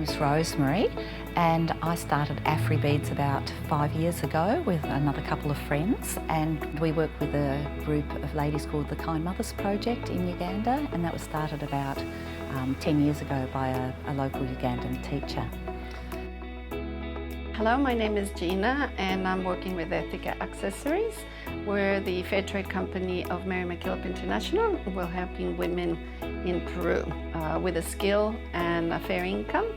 name's Rosemary, and I started Afri Beads about 5 years ago with another couple of friends, and we work with a group of ladies called the Kind Mothers Project in Uganda, and that was started about 10 years ago by a local Ugandan teacher. Hello, my name is Gina and I'm working with Ethica Accessories. We're the fair trade company of Mary MacKillop International. We're helping women in Peru with a skill and a fair income.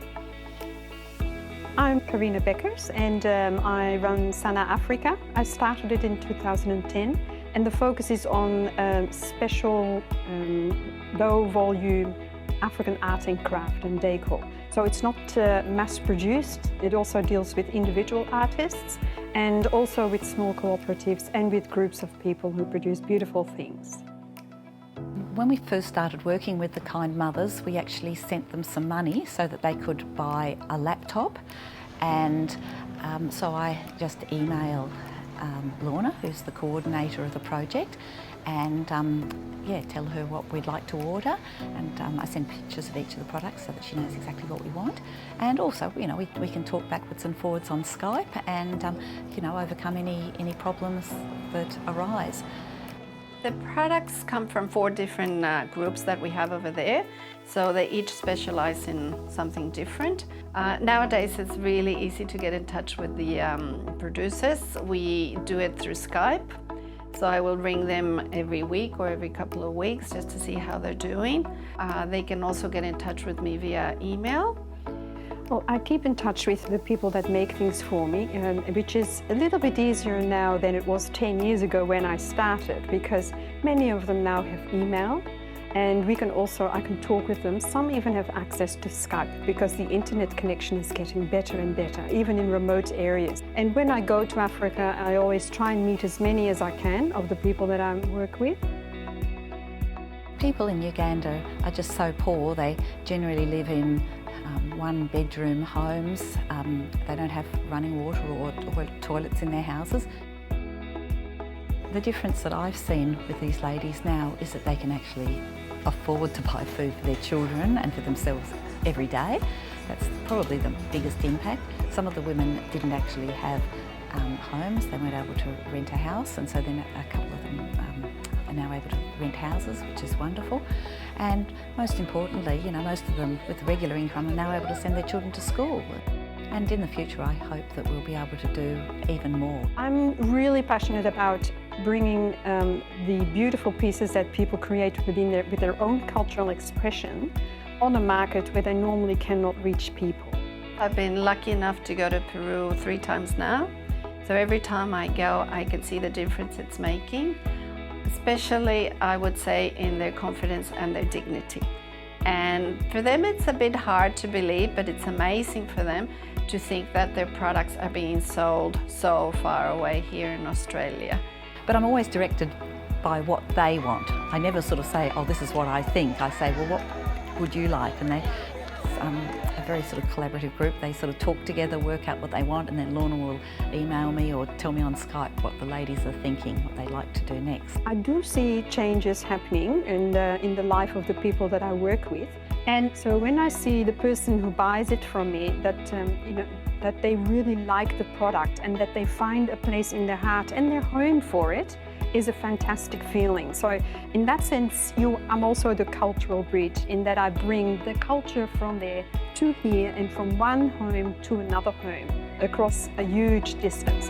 I'm Karina Beckers and I run Sana Africa. I started it in 2010 and the focus is on special low volume African art and craft and decor. So it's not mass produced, it also deals with individual artists and also with small cooperatives and with groups of people who produce beautiful things. When we first started working with the Kind Mothers, we actually sent them some money so that they could buy a laptop, and so I just emailed Lorna, who's the coordinator of the project, and tell her what we'd like to order, and I send pictures of each of the products so that she knows exactly what we want. And also, we can talk backwards and forwards on Skype and overcome any problems that arise. The products come from 4 different groups that we have over there, so they each specialize in something different. Nowadays it's really easy to get in touch with the producers. We do it through Skype, so I will ring them every week or every couple of weeks just to see how they're doing. They can also get in touch with me via email. Well, I keep in touch with the people that make things for me, which is a little bit easier now than it was 10 years ago when I started, because many of them now have email, and I can talk with them. Some even have access to Skype because the internet connection is getting better and better, even in remote areas. And when I go to Africa, I always try and meet as many as I can of the people that I work with. People in Uganda are just so poor. They generally live in one-bedroom homes. They don't have running water or toilets in their houses. The difference that I've seen with these ladies now is that they can actually afford to buy food for their children and for themselves every day. That's probably the biggest impact. Some of the women didn't actually have homes. They weren't able to rent a house, and so then a couple of them are now able to rent houses, which is wonderful. And most importantly, most of them with regular income are now able to send their children to school. And in the future, I hope that we'll be able to do even more. I'm really passionate about bringing the beautiful pieces that people create with their own cultural expression on a market where they normally cannot reach people. I've been lucky enough to go to Peru 3 times now. So every time I go, I can see the difference it's making. Especially, I would say, in their confidence and their dignity. And for them it's a bit hard to believe, but it's amazing for them to think that their products are being sold so far away here in Australia. But I'm always directed by what they want. I never sort of say, oh, this is what I think. I say, well, what would you like? And it's a very sort of collaborative group. They sort of talk together, work out what they want, and then Lorna will email me or tell me on Skype what the ladies are thinking, what they'd like to do next. I do see changes happening in the life of the people that I work with. And so when I see the person who buys it from me, that they really like the product and that they find a place in their heart and their home for it, is a fantastic feeling. So in that sense, I'm also the cultural bridge, in that I bring the culture from there to here and from one home to another home across a huge distance.